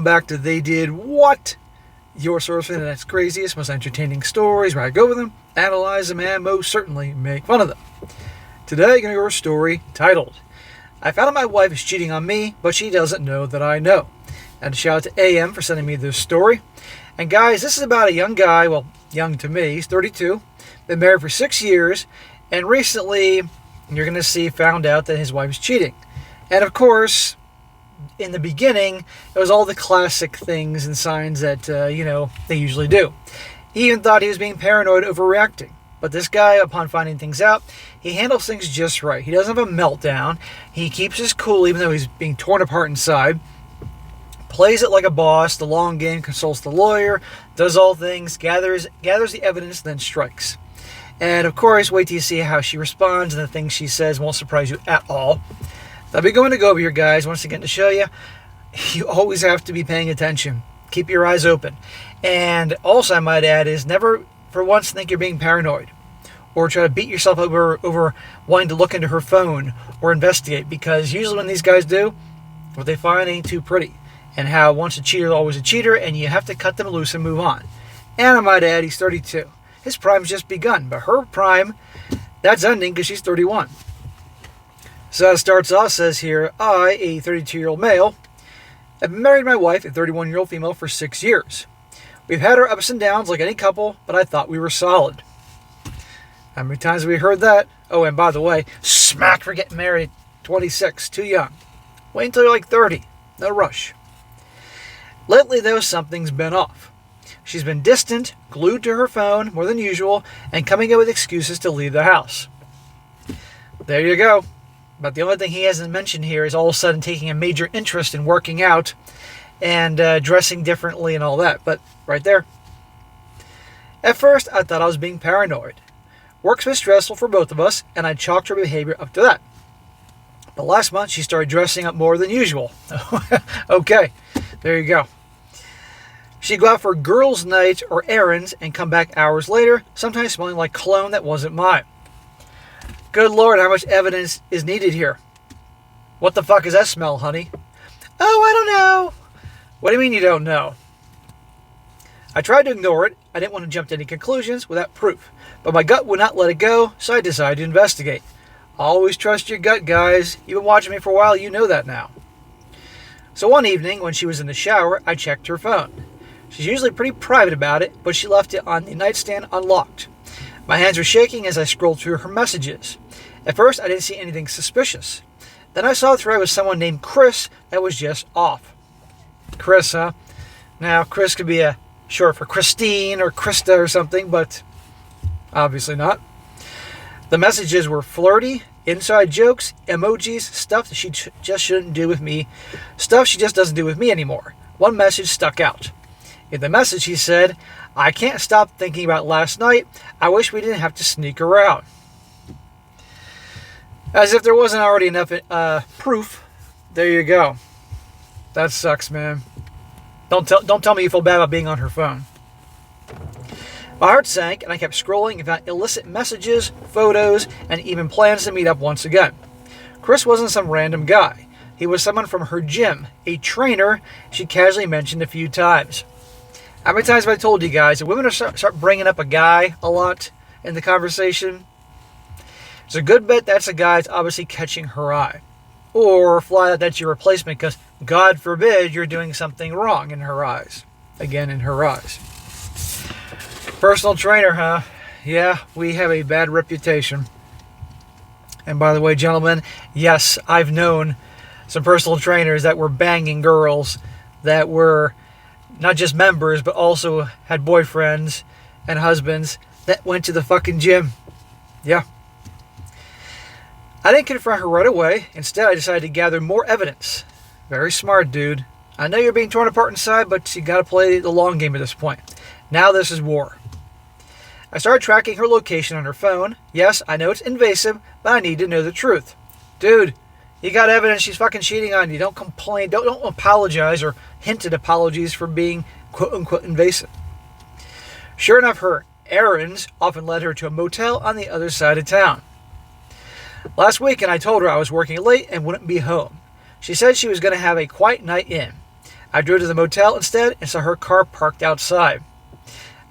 back to They Did What? Your source for the next craziest, most entertaining stories, where I go over them, analyze them, and most certainly make fun of them. Today, I'm going to go over a story titled, I found out my wife is cheating on me, but she doesn't know that I know. And shout out to AM for sending me this story. And guys, this is about a young guy, well, young to me, he's 32, been married for 6 years, and recently, you're going to see, found out that his wife is cheating. And of course, in the beginning, it was all the classic things and signs that, they usually do. He even thought he was being paranoid, overreacting. But this guy, upon finding things out, he handles things just right. He doesn't have a meltdown. He keeps his cool even though he's being torn apart inside. Plays it like a boss, the long game, consults the lawyer, does all things, gathers the evidence, then strikes. And of course, wait till you see how she responds, and the things she says won't surprise you at all. I'll be going to go over here, guys, once again to show you, you always have to be paying attention. Keep your eyes open. And also, I might add, is never for once think you're being paranoid or try to beat yourself over wanting to look into her phone or investigate, because usually when these guys do, what they find ain't too pretty. And how once a cheater, always a cheater, and you have to cut them loose and move on. And I might add, he's 32. His prime's just begun, but her prime, that's ending because she's 31. So it starts off, says here, I, a 32-year-old male, have been married to my wife, a 31-year-old female, for 6 years. We've had our ups and downs like any couple, but I thought we were solid. How many times have we heard that? Oh, and by the way, smack for getting married at 26, too young. Wait until you're like 30. No rush. Lately, though, something's been off. She's been distant, glued to her phone more than usual, and coming up with excuses to leave the house. There you go. But the only thing he hasn't mentioned here is all of a sudden taking a major interest in working out and dressing differently and all that. But right there. At first, I thought I was being paranoid. Work's been stressful for both of us, and I chalked her behavior up to that. But last month, she started dressing up more than usual. Okay, there you go. She'd go out for girls' night or errands and come back hours later, sometimes smelling like cologne that wasn't mine. Good Lord, how much evidence is needed here? What the fuck is that smell, honey? Oh, I don't know. What do you mean you don't know? I tried to ignore it. I didn't want to jump to any conclusions without proof. But my gut would not let it go, so I decided to investigate. Always trust your gut, guys. You've been watching me for a while, you know that now. So one evening, when she was in the shower, I checked her phone. She's usually pretty private about it, but she left it on the nightstand unlocked. My hands were shaking as I scrolled through her messages. At first, I didn't see anything suspicious. Then I saw a thread with someone named Chris that was just off. Chris, huh? Now, Chris could be a short for Christine or Krista or something, but obviously not. The messages were flirty, inside jokes, emojis, stuff that she just shouldn't do with me. Stuff she just doesn't do with me anymore. One message stuck out. In the message, he said, I can't stop thinking about last night. I wish we didn't have to sneak around. As if there wasn't already enough proof. There you go. That sucks, man. Don't tell me you feel bad about being on her phone. My heart sank, and I kept scrolling and found illicit messages, photos, and even plans to meet up once again. Chris wasn't some random guy. He was someone from her gym, a trainer she casually mentioned a few times. How many times have I told you guys that women start bringing up a guy a lot in the conversation? It's a good bet that's a guy that's obviously catching her eye. Or flat out that's your replacement because, God forbid, you're doing something wrong in her eyes. Again, in her eyes. Personal trainer, huh? Yeah, we have a bad reputation. And by the way, gentlemen, yes, I've known some personal trainers that were banging girls that were not just members, but also had boyfriends and husbands that went to the fucking gym. Yeah. I didn't confront her right away. Instead, I decided to gather more evidence. Very smart, dude. I know you're being torn apart inside, but you gotta play the long game at this point. Now this is war. I started tracking her location on her phone. Yes, I know it's invasive, but I need to know the truth. Dude, you got evidence she's fucking cheating on you. Don't complain. Don't apologize or hint at apologies for being quote-unquote invasive. Sure enough, her errands often led her to a motel on the other side of town. Last weekend, I told her I was working late and wouldn't be home. She said she was going to have a quiet night in. I drove to the motel instead and saw her car parked outside.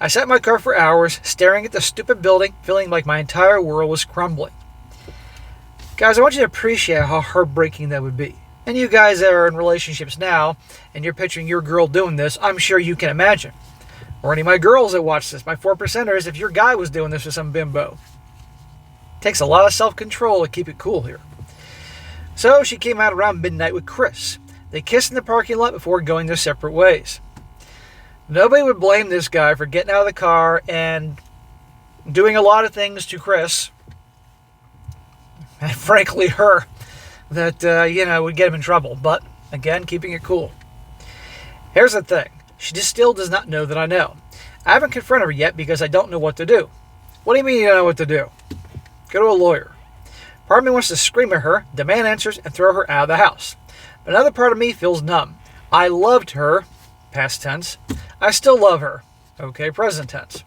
I sat in my car for hours, staring at the stupid building, feeling like my entire world was crumbling. Guys, I want you to appreciate how heartbreaking that would be. And you guys that are in relationships now, and you're picturing your girl doing this, I'm sure you can imagine. Or any of my girls that watch this, my 4%ers, if your guy was doing this with some bimbo. Takes a lot of self-control to keep it cool here. So she came out around midnight with Chris. They kissed in the parking lot before going their separate ways. Nobody would blame this guy for getting out of the car and doing a lot of things to Chris, and frankly her, that, would get him in trouble. But, again, keeping it cool. Here's the thing. She just still does not know that I know. I haven't confronted her yet because I don't know what to do. What do you mean you don't know what to do? Go to a lawyer. Part of me wants to scream at her, demand answers, and throw her out of the house. But another part of me feels numb. I loved her, past tense. I still love her, okay, present tense.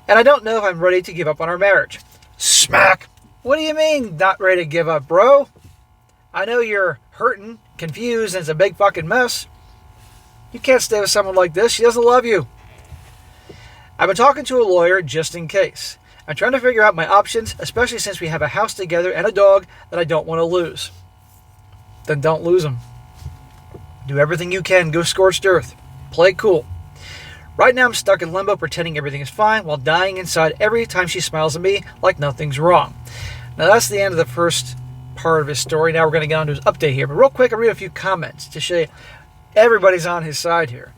And I don't know if I'm ready to give up on our marriage. Smack! What do you mean, not ready to give up, bro? I know you're hurting, confused, and it's a big fucking mess. You can't stay with someone like this. She doesn't love you. I've been talking to a lawyer just in case. I'm trying to figure out my options, especially since we have a house together and a dog that I don't want to lose. Then don't lose them. Do everything you can. Go scorched earth. Play cool. Right now I'm stuck in limbo pretending everything is fine while dying inside every time she smiles at me like nothing's wrong. Now that's the end of the first part of his story. Now we're going to get on to his update here. But real quick, I'll read a few comments to show you everybody's on his side here.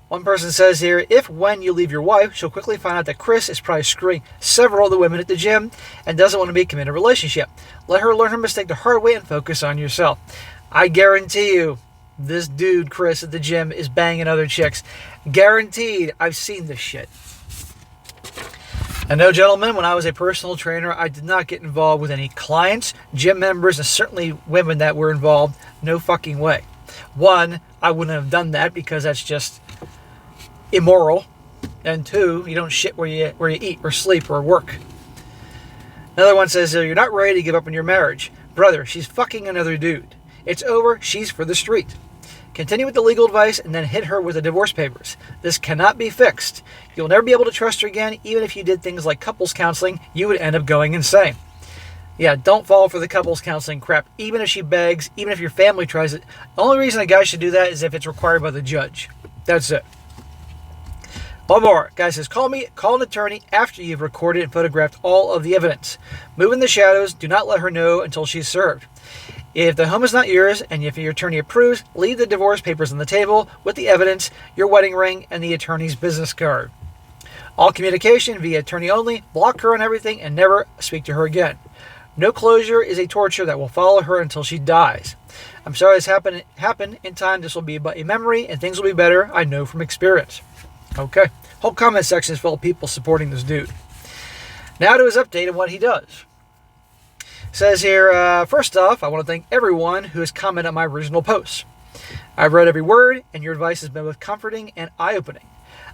One person says here, if when you leave your wife, she'll quickly find out that Chris is probably screwing several of the women at the gym and doesn't want to be committed to a relationship. Let her learn her mistake the hard way and focus on yourself. I guarantee you, this dude, Chris, at the gym is banging other chicks. Guaranteed. I've seen this shit. And no, gentlemen, when I was a personal trainer, I did not get involved with any clients, gym members, and certainly women that were involved. No fucking way. One, I wouldn't have done that because that's just immoral. And two, you don't shit where you eat or sleep or work. Another one says, you're not ready to give up on your marriage. Brother, she's fucking another dude. It's over. She's for the street. Continue with the legal advice and then hit her with the divorce papers. This cannot be fixed. You'll never be able to trust her again. Even if you did things like couples counseling, you would end up going insane. Yeah, don't fall for the couples counseling crap. Even if she begs, even if your family tries it. The only reason a guy should do that is if it's required by the judge. That's it. One more. Guy says, call an attorney after you've recorded and photographed all of the evidence. Move in the shadows. Do not let her know until she's served. If the home is not yours and if your attorney approves, leave the divorce papers on the table with the evidence, your wedding ring, and the attorney's business card. All communication via attorney only. Block her on everything and never speak to her again. No closure is a torture that will follow her until she dies. I'm sorry this happened. In time, this will be but a memory and things will be better. I know from experience. Okay. Whole comment section is full of people supporting this dude. Now to his update on what he does. Says here, first off, I want to thank everyone who has commented on my original posts. I've read every word, and your advice has been both comforting and eye-opening.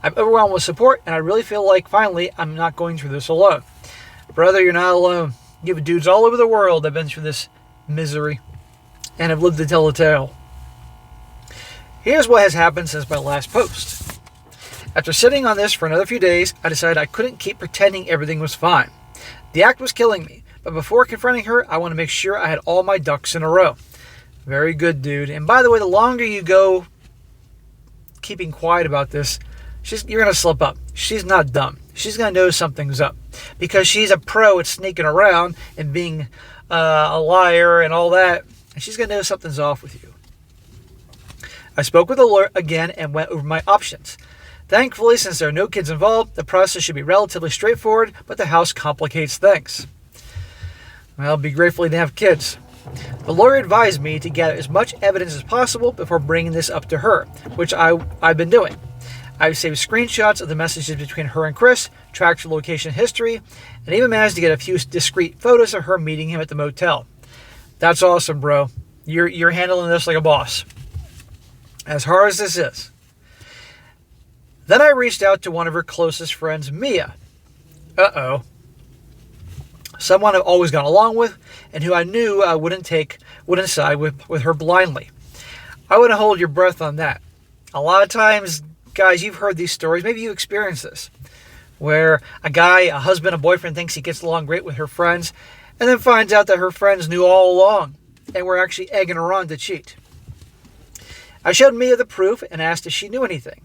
I'm overwhelmed with support, and I really feel like, finally, I'm not going through this alone. Brother, you're not alone. You have dudes all over the world that have been through this misery and have lived to tell the tale. Here's what has happened since my last post. After sitting on this for another few days, I decided I couldn't keep pretending everything was fine. The act was killing me. But before confronting her, I want to make sure I had all my ducks in a row. Very good, dude. And by the way, the longer you go keeping quiet about this, you're going to slip up. She's not dumb. She's going to know something's up. Because she's a pro at sneaking around and being a liar and all that. And she's going to know something's off with you. I spoke with the lawyer again and went over my options. Thankfully, since there are no kids involved, the process should be relatively straightforward, but the house complicates things. Well, I'll be grateful to have kids. The lawyer advised me to gather as much evidence as possible before bringing this up to her, which I've been doing. I've saved screenshots of the messages between her and Chris, tracked her location history, and even managed to get a few discreet photos of her meeting him at the motel. That's awesome, bro. You're handling this like a boss. As hard as this is. Then I reached out to one of her closest friends, Mia. Uh-oh. Someone I've always gone along with, and who I knew I wouldn't side with her blindly. I wouldn't hold your breath on that. A lot of times, guys, you've heard these stories. Maybe you experienced this, where a husband, a boyfriend thinks he gets along great with her friends, and then finds out that her friends knew all along and were actually egging her on to cheat. I showed Mia the proof and asked if she knew anything.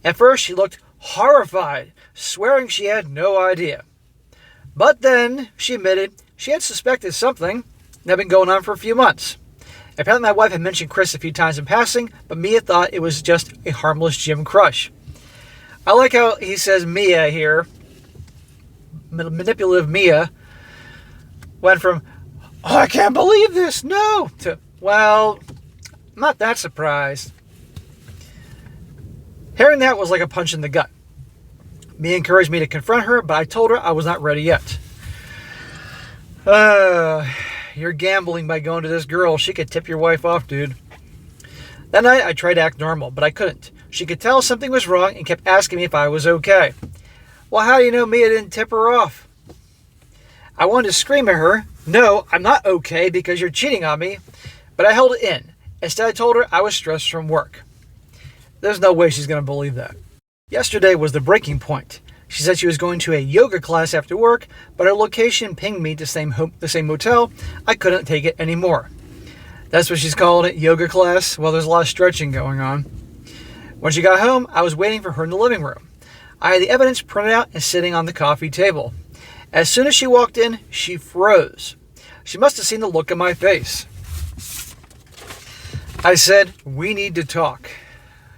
At first, she looked horrified, swearing she had no idea. But then she admitted she had suspected something that had been going on for a few months. Apparently, my wife had mentioned Chris a few times in passing, but Mia thought it was just a harmless gym crush. I like how he says Mia here. Manipulative Mia went from, "Oh, I can't believe this, no," to, "Well, I'm not that surprised." Hearing that was like a punch in the gut. Mia encouraged me to confront her, but I told her I was not ready yet. You're gambling by going to this girl. She could tip your wife off, dude. That night, I tried to act normal, but I couldn't. She could tell something was wrong and kept asking me if I was okay. Well, how do you know Mia didn't tip her off? I wanted to scream at her, "No, I'm not okay because you're cheating on me," but I held it in. Instead, I told her I was stressed from work. There's no way she's going to believe that. Yesterday was the breaking point. She said she was going to a yoga class after work, but her location pinged me to the same hotel. I couldn't take it anymore. That's what she's calling it, yoga class? Well, there's a lot of stretching going on. When she got home, I was waiting for her in the living room. I had the evidence printed out and sitting on the coffee table. As soon as she walked in, she froze. She must have seen the look on my face. I said, "We need to talk."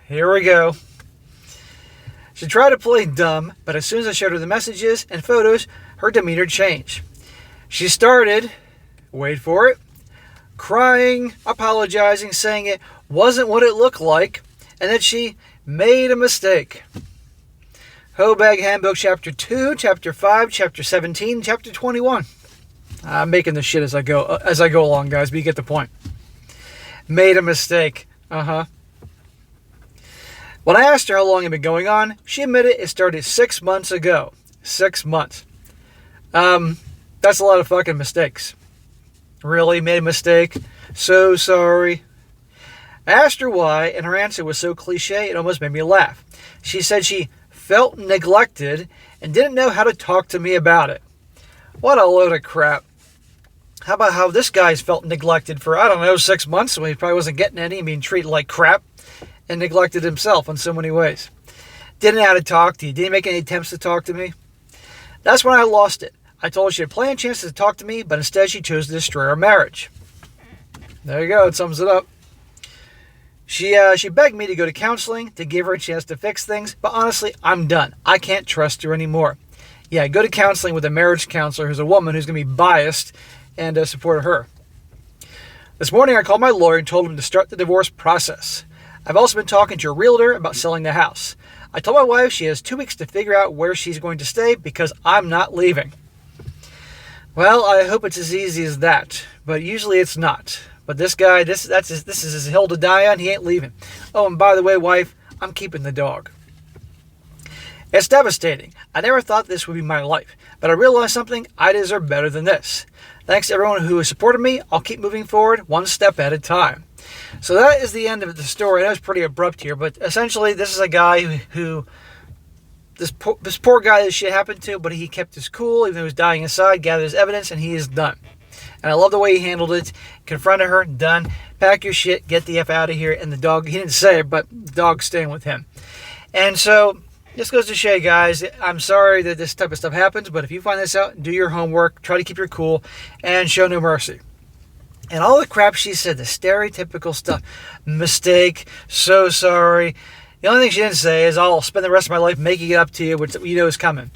Here we go. She tried to play dumb, but as soon as I showed her the messages and photos, her demeanor changed. She started, wait for it, crying, apologizing, saying it wasn't what it looked like, and that she made a mistake. Hobag Handbook, Chapter 2, Chapter 5, Chapter 17, Chapter 21. I'm making this shit as I go along, guys, but you get the point. Made a mistake. When I asked her how long it had been going on, she admitted it started 6 months ago. 6 months. That's a lot of fucking mistakes. Really? Made a mistake? So sorry. I asked her why, and her answer was so cliche it almost made me laugh. She said she felt neglected and didn't know how to talk to me about it. What a load of crap. How about how this guy's felt neglected for, 6 months when he probably wasn't getting any and being treated like crap, and neglected himself in so many ways. Didn't know how to talk to you. Didn't make any attempts to talk to me. That's when I lost it. I told her she had plenty of chances to talk to me, but instead she chose to destroy our marriage. There you go. It sums it up. She begged me to go to counseling to give her a chance to fix things, but honestly, I'm done. I can't trust her anymore. Yeah, go to counseling with a marriage counselor who's a woman who's going to be biased and support her. This morning I called my lawyer and told him to start the divorce process. I've also been talking to a realtor about selling the house. I told my wife she has 2 weeks to figure out where she's going to stay because I'm not leaving. Well, I hope it's as easy as that, but usually it's not. But this guy, this is his hill to die on. He ain't leaving. Oh, and by the way, wife, I'm keeping the dog. It's devastating. I never thought this would be my life, but I realized something. I deserve better than this. Thanks to everyone who has supported me. I'll keep moving forward one step at a time. So that is the end of the story. That was pretty abrupt here, but essentially this is a guy who this poor guy this shit happened to, but he kept his cool, even though he was dying inside, gathered his evidence, and he is done. And I love the way he handled it. Confronted her, done. Pack your shit, get the F out of here. And the dog, he didn't say it, but the dog's staying with him. And so this goes to show you guys, I'm sorry that this type of stuff happens, but if you find this out, do your homework, try to keep your cool, and show no mercy. And all the crap she said, the stereotypical stuff, mistake, so sorry. The only thing she didn't say is, I'll spend the rest of my life making it up to you, which you know is coming.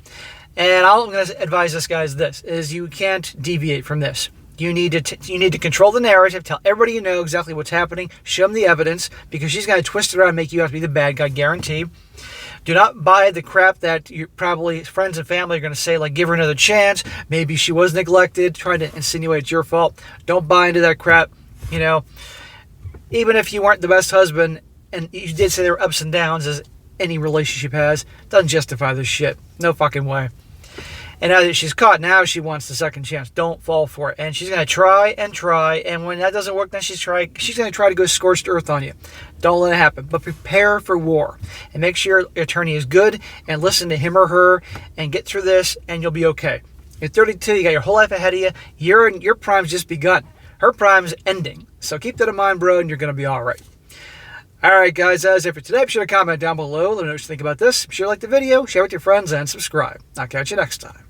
And all I'm going to advise this guy is you can't deviate from this. You need to control the narrative, tell everybody you know exactly what's happening, show them the evidence, because she's going to twist it around and make you have to be the bad guy, guaranteed. Do not buy the crap that you probably friends and family are going to say, like, give her another chance. Maybe she was neglected, trying to insinuate it's your fault. Don't buy into that crap. You know, even if you weren't the best husband, and you did say there were ups and downs, as any relationship has, doesn't justify this shit. No fucking way. And now that she's caught, now she wants the second chance. Don't fall for it. And she's going to try and try. And when that doesn't work, then she's going to try to go scorched earth on you. Don't let it happen. But prepare for war. And make sure your attorney is good. And listen to him or her. And get through this. And you'll be okay. You're 32. You got your whole life ahead of you. Your prime's just begun. Her prime's ending. So keep that in mind, bro. And you're going to be all right. All right, guys, that's it for today. Be sure to comment down below. Let me know what you think about this. Be sure to like the video, share with your friends, and subscribe. I'll catch you next time.